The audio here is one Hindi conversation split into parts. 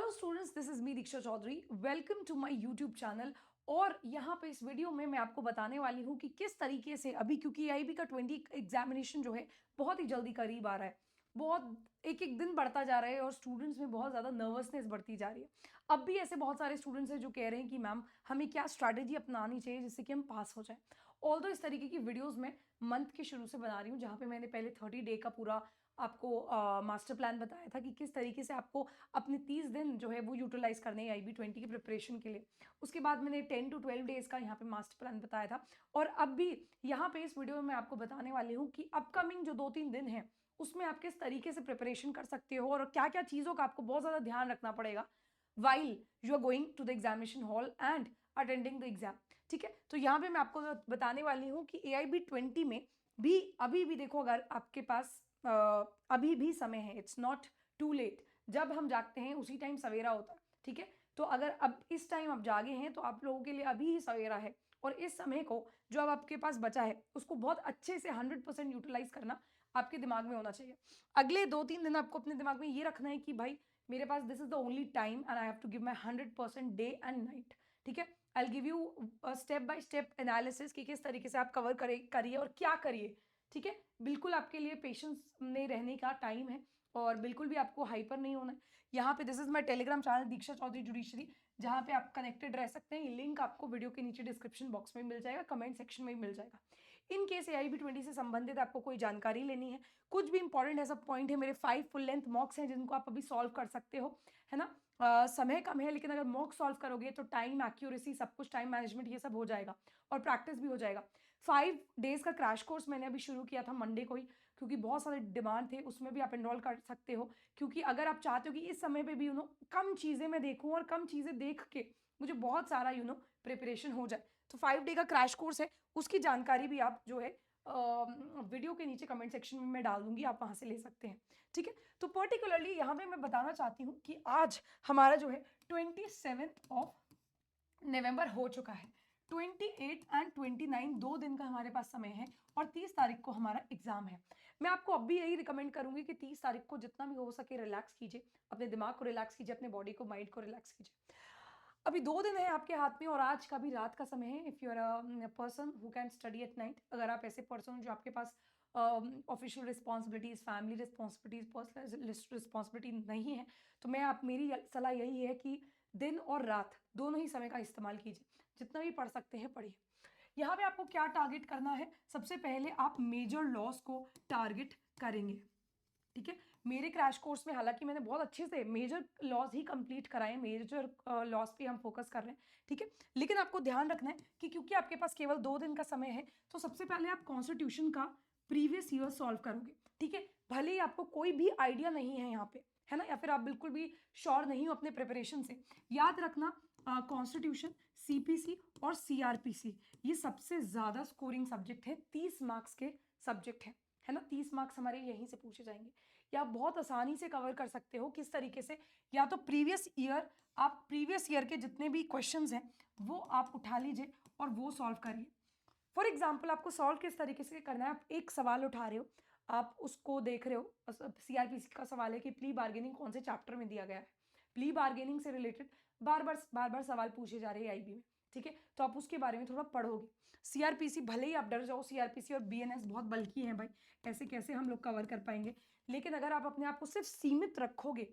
Hello students, this is me Diksha Chaudhary. Welcome to my YouTube channel. और यहाँ पे इस वीडियो में मैं आपको बताने वाली हूँ कि किस तरीके से अभी, क्योंकि आईबी का 20 एग्जामिनेशन जो है बहुत ही जल्दी करीब आ रहा है, बहुत एक एक दिन बढ़ता जा रहा है और स्टूडेंट्स में बहुत ज़्यादा नर्वसनेस बढ़ती जा रही है। अब भी ऐसे बहुत सारे स्टूडेंट्स हैं जो कह रहे हैं कि मैम हमें क्या स्ट्रैटेजी अपनानी चाहिए जिससे कि हम पास हो जाए। ऑल्दो इस तरीके की वीडियोज़ मैं मंथ के शुरू से बना रही हूँ, जहाँ पे मैंने पहले 30 डे का पूरा आपको मास्टर प्लान बताया था कि किस तरीके से आपको अपने 30 दिन जो है वो यूटिलाइज करने हैं IB20 की प्रिपरेशन के लिए। उसके बाद मैंने 10 to 12 डेज का यहाँ पे मास्टर प्लान बताया था। और अब भी यहाँ पे इस वीडियो में मैं आपको बताने वाली हूँ कि अपकमिंग जो 2-3 दिन हैं उसमें आप किस तरीके से प्रिपरेशन कर सकते हो और क्या क्या चीज़ों का आपको बहुत ज़्यादा ध्यान रखना पड़ेगा while you are going to the examination hall and attending the exam. ठीक है, तो यहाँ पे मैं आपको बताने वाली हूँ कि AIB20 में भी अभी भी देखो, अगर आपके पास अभी भी समय है, इट्स नॉट टू लेट। जब हम जागते हैं उसी टाइम सवेरा होता है। ठीक है, तो अगर अब इस टाइम आप जागे हैं तो आप लोगों के लिए अभी ही सवेरा है और इस समय को जो अब आपके पास बचा है उसको बहुत अच्छे से 100% यूटिलाइज करना आपके दिमाग में होना चाहिए। अगले 2-3 दिन आपको अपने दिमाग में ये रखना है कि भाई मेरे पास this is the only time and I have to give my 100% day and night. ठीक है, I give you step by step analysis कि किस तरीके से आप कवर करिए और क्या करिए। ठीक है, बिल्कुल आपके लिए पेशेंस में रहने का टाइम है और बिल्कुल भी आपको हाइपर नहीं होना है। यहाँ पे this is my Telegram channel Diksha Chaudhary judiciary, जहाँ पे आप कनेक्टेड रह सकते हैं। लिंक आपको वीडियो के नीचे डिस्क्रिप्शन बॉक्स में मिल जाएगा, कमेंट सेक्शन में मिल जाएगा। इन केस AIB20 से संबंधित आपको कोई जानकारी लेनी है, कुछ भी इंपॉर्टेंट ऐसा पॉइंट है, मेरे 5 फुल लेंथ मॉक्स हैं जिनको आप अभी सॉल्व कर सकते हो, है ना। समय कम है लेकिन अगर मॉक सॉल्व करोगे तो टाइम एक्यूरेसी सब कुछ, टाइम मैनेजमेंट ये सब हो जाएगा और प्रैक्टिस भी हो जाएगा। 5 डेज का क्रैश कोर्स मैंने अभी शुरू किया था मंडे को ही, क्योंकि बहुत सारे डिमांड थे, उसमें भी आप एनरोल कर सकते हो। क्योंकि अगर आप चाहते हो कि इस समय पे भी कम चीज़ें मैं देखूं और कम चीज़ें देख के मुझे बहुत सारा प्रिपरेशन हो जाए, तो 5 डे का क्रैश कोर्स है, उसकी जानकारी भी आप जो है वीडियो के नीचे कमेंट सेक्शन में मैं डाल दूंगी, आप वहां से ले सकते हैं। ठीक है, तो पर्टिकुलरली यहाँ पे मैं बताना चाहती हूँ कि आज हमारा जो है 27 नवंबर हो चुका है। 28 एंड 29 2 दिन का हमारे पास समय है और 30 तारीख को हमारा एग्जाम है। मैं आपको अब भी यही रिकमेंड करूंगी कि 30 तारीख को जितना भी हो सके रिलैक्स कीजिए, अपने दिमाग को रिलैक्स कीजिए, अपने बॉडी को, माइंड को रिलैक्स कीजिए। अभी 2 दिन है आपके हाथ में और आज का भी रात का समय है। If you are a person who can study at night, अगर आप ऐसे पर्सन हो जो आपके पास official responsibilities, family responsibilities, personal responsibility नहीं है, तो मैं आप मेरी सलाह यही है कि दिन और रात दोनों ही समय का इस्तेमाल कीजिए, जितना भी पढ़ सकते हैं पढ़िए। यहाँ पे आपको क्या टारगेट करना है, सबसे पहले आप मेजर लॉस को टारगेट करेंगे। ठीक है, मेरे क्रैश कोर्स में हालांकि मैंने बहुत अच्छे से मेजर लॉस ही कंप्लीट कराए, मेजर लॉस पे हम फोकस कर रहे हैं। ठीक है, लेकिन आपको ध्यान रखना है कि क्योंकि आपके पास केवल 2 दिन का समय है, तो सबसे पहले आप कॉन्स्टिट्यूशन का प्रीवियस ईयर सॉल्व करोगे। ठीक है, भले ही आपको कोई भी आइडिया नहीं है यहाँ पे, है ना, या फिर आप बिल्कुल भी श्योर नहीं हो अपने प्रिपरेशन से, याद रखना कॉन्स्टिट्यूशन, CPC और CRPC ये सबसे ज्यादा स्कोरिंग सब्जेक्ट है, 30 मार्क्स के सब्जेक्ट है ना। 30 मार्क्स हमारे यहीं से पूछे जाएंगे, या आप बहुत आसानी से कवर कर सकते हो। किस तरीके से, या तो प्रीवियस ईयर के जितने भी क्वेश्चंस हैं वो आप उठा लीजिए और वो सॉल्व करिए। फॉर एग्जाम्पल आपको सॉल्व किस तरीके से करना है, आप एक सवाल उठा रहे हो, आप उसको देख रहे हो, CRPC का सवाल है कि प्ली बार्गेनिंग कौन से चैप्टर में दिया गया है। प्ली बार्गेनिंग से रिलेटेड बार बार सवाल पूछे जा रहे हैं IB में। ठीक है, तो आप उसके बारे में थोड़ा पढ़ोगे। CRPC, भले ही आप डर जाओ, CRPC और BNS बहुत बल्कि हैं भाई, ऐसे कैसे हम लोग कवर कर पाएंगे, लेकिन अगर आप अपने आप को सिर्फ सीमित रखोगे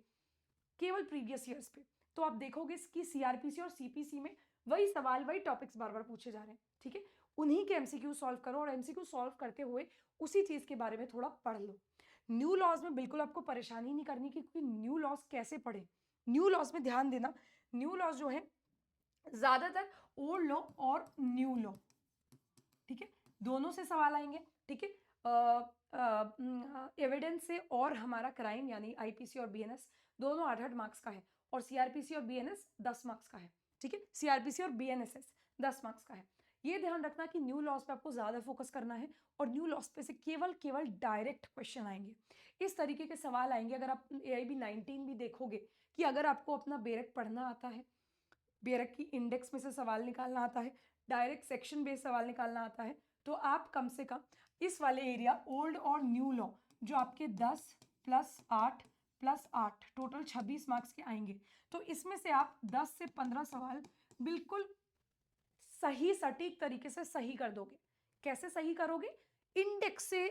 केवल प्रीवियस ईयर्स पे, तो आप देखोगे कि CRPC और CPC में वही सवाल, वही टॉपिक्स बार बार पूछे जा रहे हैं। ठीक है, उन्हीं के MCQ सॉल्व करो और MCQ सॉल्व करते हुए उसी चीज के बारे में थोड़ा पढ़ लो। न्यू लॉज में बिल्कुल आपको परेशानी नहीं करनी क्योंकि न्यू लॉज कैसे पढ़े, न्यू लॉज में ध्यान देना। न्यू लॉज जो है ज्यादातर ओल्ड लॉ और न्यू लॉ, ठीक है, दोनों से सवाल आएंगे। ठीक है, एविडेंस से और हमारा क्राइम यानी IPC और BNS दोनों 8-8 मार्क्स का है और CRPC और BNS 10 मार्क्स का है। ठीक है, CRPC और BNSS 10 मार्क्स का है। ये ध्यान रखना कि न्यू लॉस पे आपको ज्यादा फोकस करना है और न्यू लॉस पे से केवल डायरेक्ट क्वेश्चन आएंगे, इस तरीके के सवाल आएंगे। अगर आप AIB19 भी देखोगे कि अगर आपको अपना बेरक पढ़ना आता है, बेरक की इंडेक्स में से सवाल निकालना आता है, डायरेक्ट सेक्शन बेस्ड सवाल निकालना आता है, तो आप कम से कम इस वाले एरिया ओल्ड और न्यू लॉ जो आपके 10 + 8 प्लस 8, टोटल 26 मार्क्स के आएंगे। तो इसमें से आप 10 से 15 सवाल बिल्कुल सही सटीक तरीके से सही कर दोगे। कैसे सही करोगे? इंडेक्स से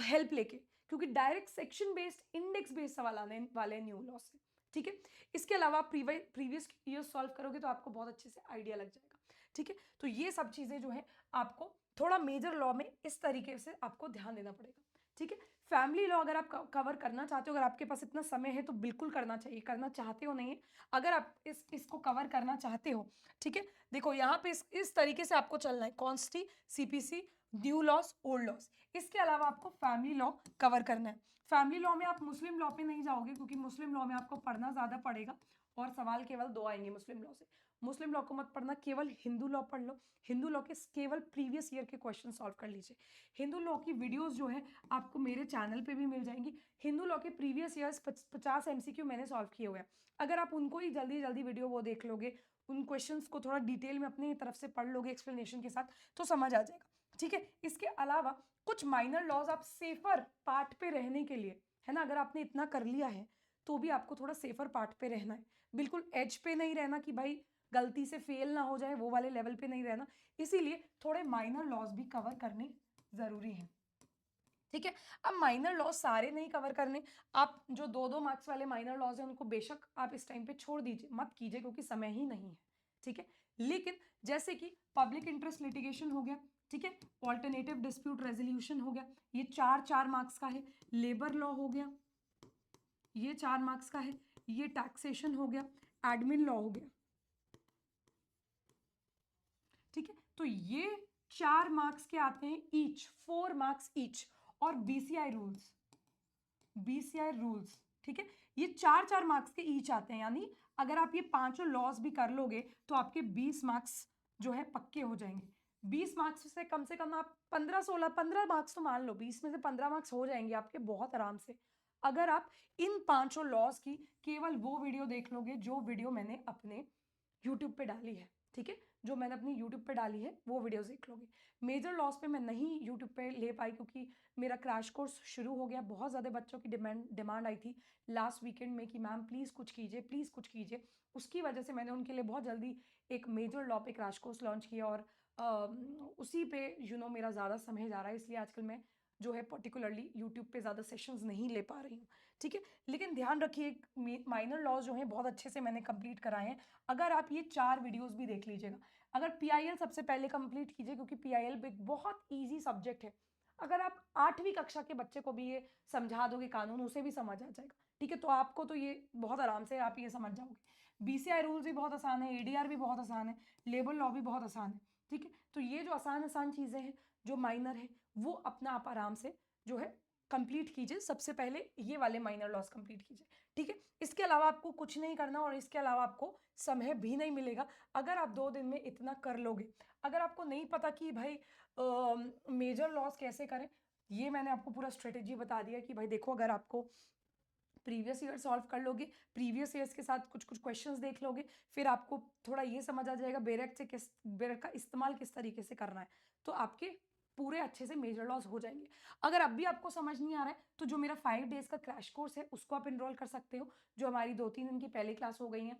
हेल्प लेके, क्योंकि direct section based index based सवाल आने वाले न्यू लॉ से। ठीक है, इसके अलावा आप प्रीवियस ईयर सॉल्व करोगे तो आपको बहुत अच्छे से आइडिया लग जाएगा। ठीक है, तो ये सब चीजें जो है आपको थोड़ा मेजर लॉ में इस तरीके से आपको ध्यान देना पड़ेगा। ठीक है, फैमिली लॉ अगर आप कवर करना चाहते हो, अगर आपके पास इतना समय है तो बिल्कुल करना चाहिए, करना चाहते हो नहीं है, अगर आप इसको कवर करना चाहते हो। ठीक है, देखो यहाँ पे इस तरीके से आपको चलना है, consti, CPC, new laws, old laws. इसके अलावा आपको फैमिली लॉ कवर करना है। फैमिली लॉ में आप मुस्लिम लॉ पे नहीं जाओगे, क्योंकि मुस्लिम लॉ में आपको पढ़ना ज्यादा पड़ेगा और सवाल केवल 2 आएंगे मुस्लिम लॉ से। मुस्लिम लॉ को मत पढ़ना, केवल हिंदू लॉ पढ़ लो। हिंदू लॉ के केवल प्रीवियस ईयर के क्वेश्चन सॉल्व कर लीजिए। हिंदू लॉ की वीडियोस जो है आपको मेरे चैनल पे भी मिल जाएंगी। हिंदू लॉ के प्रीवियस ईयर्स 50 MCQ मैंने सॉल्व किए हुए हैं। अगर आप उनको ही जल्दी जल्दी वीडियो वो देख लोगे, उन क्वेश्चंस को थोड़ा डिटेल में अपनी तरफ से पढ़ लोगे एक्सप्लेनेशन के साथ, तो समझ आ जाएगा। ठीक है, इसके अलावा कुछ माइनर लॉज आप सेफर पार्ट पे रहने के लिए, है ना, अगर आपने इतना कर लिया है तो भी आपको थोड़ा सेफर पार्ट पे रहना है। बिल्कुल एज पे नहीं रहना कि भाई गलती से फेल ना हो जाए, वो वाले लेवल पे नहीं रहना। इसीलिए थोड़े माइनर लॉज भी कवर करने जरूरी है। ठीक है, अब माइनर लॉज सारे नहीं कवर करने, आप जो 2-2 मार्क्स वाले माइनर लॉज हैं उनको बेशक आप इस टाइम पे छोड़ दीजिए, मत कीजिए, क्योंकि समय ही नहीं है। ठीक है, लेकिन जैसे कि पब्लिक इंटरेस्ट लिटिगेशन हो गया, ठीक है, ऑल्टरनेटिव डिस्प्यूट रेजोल्यूशन हो गया, ये 4-4 मार्क्स का है। लेबर लॉ हो गया, ये 4 मार्क्स का है। ये टैक्सेशन हो गया, एडमिन लॉ हो गया। ठीक है, तो ये 4 मार्क्स के आते हैं ईच, 4 मार्क्स ईच। और बीसीआई रूल्स, ठीक है, ये 4-4 मार्क्स के ईच आते हैं। यानी अगर आप ये पांचों लॉज भी कर लोगे तो आपके 20 मार्क्स जो है पक्के हो जाएंगे। 20 मार्क्स से कम आप 15 मार्क्स तो मान लो, 20 में से 15 मार्क्स हो जाएंगे आपके बहुत आराम से, अगर आप इन पांचों लॉज की केवल वो वीडियो देख लोगे जो वीडियो मैंने अपने यूट्यूब पे डाली है। ठीक है, जो मैंने अपनी यूट्यूब पे डाली है वो वीडियोस देख लोगे। मेजर लॉस पे मैं नहीं यूट्यूब पे ले पाई, क्योंकि मेरा क्रैश कोर्स शुरू हो गया। बहुत ज़्यादा बच्चों की डिमांड आई थी लास्ट वीकेंड में कि मैम प्लीज़ कुछ कीजिए, प्लीज़ कुछ कीजिए। उसकी वजह से मैंने उनके लिए बहुत जल्दी एक मेजर लॉ पे क्रैश कोर्स लॉन्च किया, और उसी पे मेरा ज़्यादा समय जा रहा है, इसलिए आजकल मैं जो है पर्टिकुलरली यूट्यूब पे ज़्यादा सेशंस नहीं ले पा रही हूँ। ठीक है, लेकिन ध्यान रखिए माइनर लॉज जो हैं बहुत अच्छे से मैंने कंप्लीट कराए हैं। अगर आप ये 4 वीडियोस भी देख लीजिएगा। अगर पीआईएल सबसे पहले कंप्लीट कीजिए, क्योंकि पीआईएल एक बहुत ईजी सब्जेक्ट है। अगर आप 8वीं कक्षा के बच्चे को भी ये समझा दोगे कानून, उसे भी समझ आ जाएगा। ठीक है, तो आपको तो ये बहुत आराम से आप ये समझ जाओगे। बीसीआई रूल्स भी बहुत आसान है, एडीआर भी बहुत आसान है, लेबर लॉ भी बहुत आसान है। ठीक है, तो ये जो आसान आसान चीज़ें हैं जो माइनर है, वो अपना आप आराम से जो है कंप्लीट कीजिए। सबसे पहले ये वाले माइनर लॉस कंप्लीट कीजिए। ठीक है, इसके अलावा आपको कुछ नहीं करना, और इसके अलावा आपको समय भी नहीं मिलेगा। अगर आप 2 दिन में इतना कर लोगे, अगर आपको नहीं पता कि भाई मेजर लॉस कैसे करें, ये मैंने आपको पूरा स्ट्रेटेजी बता दिया कि भाई देखो, अगर आपको प्रीवियस ईयर सॉल्व कर लोगे, प्रीवियस ईयर्स के साथ कुछ कुछ क्वेश्चंस देख लोगे, फिर आपको थोड़ा ये समझ आ जाएगा बेरेक्ट का इस्तेमाल किस तरीके से करना है, तो आपके पूरे अच्छे से मेजर लॉस हो जाएंगे। अगर अब भी आपको समझ नहीं आ रहा है तो जो मेरा 5 डेज का क्रैश कोर्स है उसको आप इनरोल कर सकते हो। जो हमारी 2-3 दिन की पहले क्लास हो गई हैं,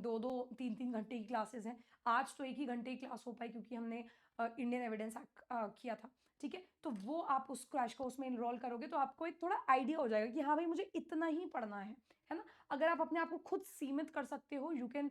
2-2 3-3 घंटे की क्लासेस हैं। आज तो 1 ही घंटे की क्लास हो पाई, क्योंकि हमने इंडियन एविडेंस एक्ट किया था। ठीक है, तो वो आप उस क्रैश कोर्स में इनरोल करोगे तो आपको एक थोड़ा आइडिया हो जाएगा कि हाँ भाई मुझे इतना ही पढ़ना है ना। अगर आप अपने आप को खुद सीमित कर सकते हो, you can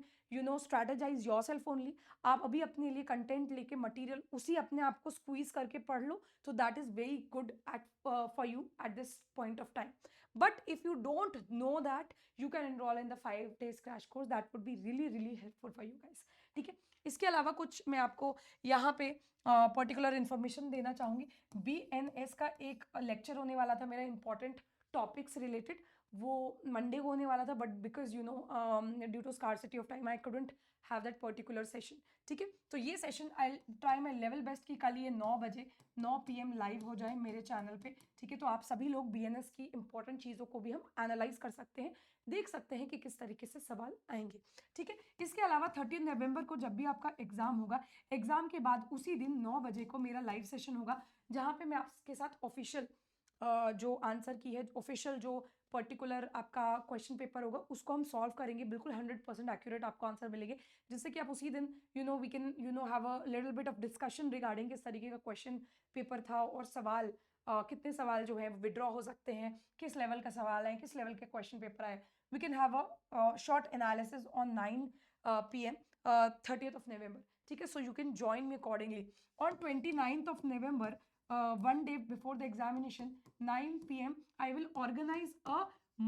strategise your self only. आप अभी अपने लिए कंटेंट लेके मटीरियल उसी अपने आप को स्क्वीज करके पढ़ लो, तो that is very good at for you at this point of time. But if you don't know that, you can enrol in the 5 days crash course, that would be really really helpful for you guys. ठीक है, इसके अलावा कुछ मैं आपको यहाँ पे पर्टिकुलर इन्फॉर्मेशन देना चाहूँगी। बीएनएस का एक लेक्चर होने वाला था मेरा इंपॉर्टेंट टॉपिक्स रिलेटेड, वो मंडे को होने वाला था, but because due to scarcity of time I couldn't have that particular session. ठीक है, तो ये session I try my level best कि कल ये 9 बजे 9 PM लाइव हो जाए मेरे चैनल पे। ठीक है, तो आप सभी लोग बीएनएस की इंपॉर्टेंट चीज़ों को भी हम एनालाइज कर सकते हैं, देख सकते हैं कि किस तरीके से सवाल आएंगे। ठीक है, इसके अलावा 13 नवंबर को जब भी आपका एग्जाम होगा, एग्जाम के बाद उसी दिन 9 बजे को मेरा लाइव सेशन होगा, जहाँ पे मैं आपके साथ ऑफिशियल जो आंसर की है, ऑफिशियल जो पर्टिकुलर आपका क्वेश्चन पेपर होगा उसको हम सॉल्व करेंगे, बिल्कुल 100% एक्यूरेट आपको आंसर मिलेंगे, जिससे कि आप उसी दिन we can have a little bit of discussion regarding किस तरीके का क्वेश्चन पेपर था और सवाल कितने सवाल जो है विड्रॉ हो सकते हैं, किस लेवल का सवाल है, किस लेवल के क्वेश्चन पेपर आए. We can have a short analysis on 9 PM 30th of November. ठीक है, so you can join me accordingly on 29th of November. One day before the examination, 9 PM, I will organize a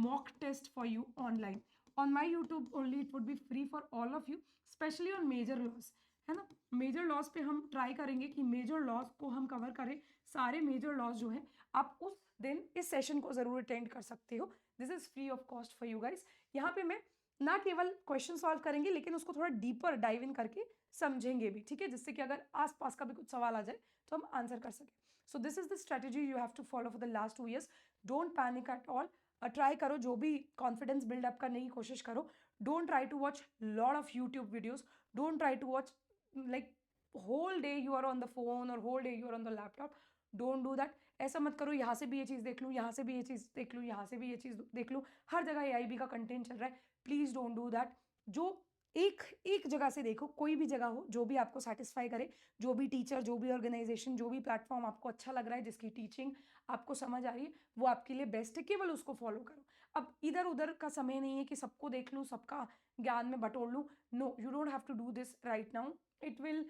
mock test for you online. On my YouTube only, it would be free for all of you, especially on major laws. है ना, मेजर लॉस पे हम ट्राई करेंगे कि मेजर लॉस को हम कवर करें. सारे मेजर लॉस जो है आप उस दिन इस सेशन को जरूर अटेंड कर सकते हो. This is free of cost for you guys. यहाँ पे मैं ना केवल क्वेश्चन सॉल्व करेंगे लेकिन उसको थोड़ा डीपर डाइव इन करके समझेंगे भी, ठीक है, जिससे कि अगर आसपास का भी कुछ सवाल आ जाए तो हम आंसर कर सकें. So this is the strategy you have to follow for the last 2 years. Don't panic at all. Try करो, जो भी कॉन्फिडेंस बिल्डअप करने की कोशिश करो. Don't try to watch lot of YouTube videos. Don't try to watch like whole day you are on the phone और whole day you are on the laptop. Don't do that. ऐसा मत करो यहाँ से भी ये चीज़ देख लूँ, यहाँ से भी ये चीज़ देख लूँ, यहाँ से भी ये चीज़ देख लूँ, हर जगह AIB का कंटेंट चल रहा है. Please don't do that. जो एक जगह से देखो, कोई भी जगह हो जो भी आपको सेटिस्फाई करे, जो भी टीचर, जो भी ऑर्गेनाइजेशन, जो भी प्लेटफॉर्म आपको अच्छा लग रहा है, जिसकी टीचिंग आपको समझ आ रही है, वो आपके लिए बेस्ट है, केवल उसको फॉलो करो. अब इधर उधर का समय नहीं है कि सबको देख लूँ, सबका ज्ञान में बटोर लूँ. No, you don't have to do this right now. It will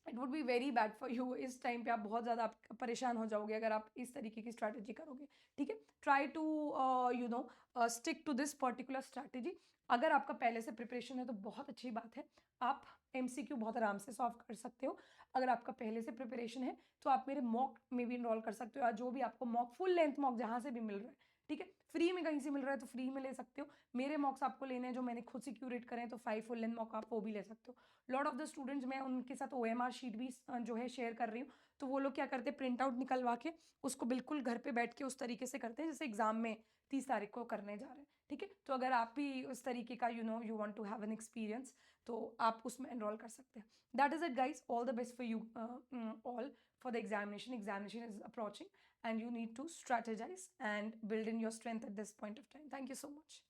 it would be very bad for you. इस टाइम पे आप बहुत ज़्यादा परेशान हो जाओगे अगर आप इस तरीके की स्ट्रैटेजी करोगे. ठीक है, try to stick to this particular strategy. अगर आपका पहले से प्रिपरेशन है तो बहुत अच्छी बात है, आप MCQ बहुत आराम से सॉल्व कर सकते हो. अगर आपका पहले से प्रिपरेशन है तो आप मेरे मॉक में भी इनरोल कर सकते हो, या जो भी आपको मॉक, फुल लेंथ मॉक जहाँ से भी मिल रहा है, ठीक है, फ्री में कहीं से मिल रहा है तो फ्री में ले सकते हो. मेरे मॉक्स आपको लेने हैं जो मैंने खुद से क्यूरेट करें तो 5 फुल लेंथ मॉक आप वो भी ले सकते हो. लॉट ऑफ द स्टूडेंट्स, मैं उनके साथ OMR शीट भी जो है शेयर कर रही हूँ, तो वो लोग क्या करते हैं, प्रिंट आउट निकलवा के उसको बिल्कुल घर पे बैठ के उस तरीके से करते हैं जैसे एग्जाम में 30 तारीख को करने जा रहे हैं. ठीक है, तो अगर आप भी उस तरीके का you want to have an experience तो आप उसमें एनरोल कर सकते हैं. That is it guys. All the best for you all for the examination. Examination is approaching and you need to strategize and build in your strength at this point of time. Thank you so much.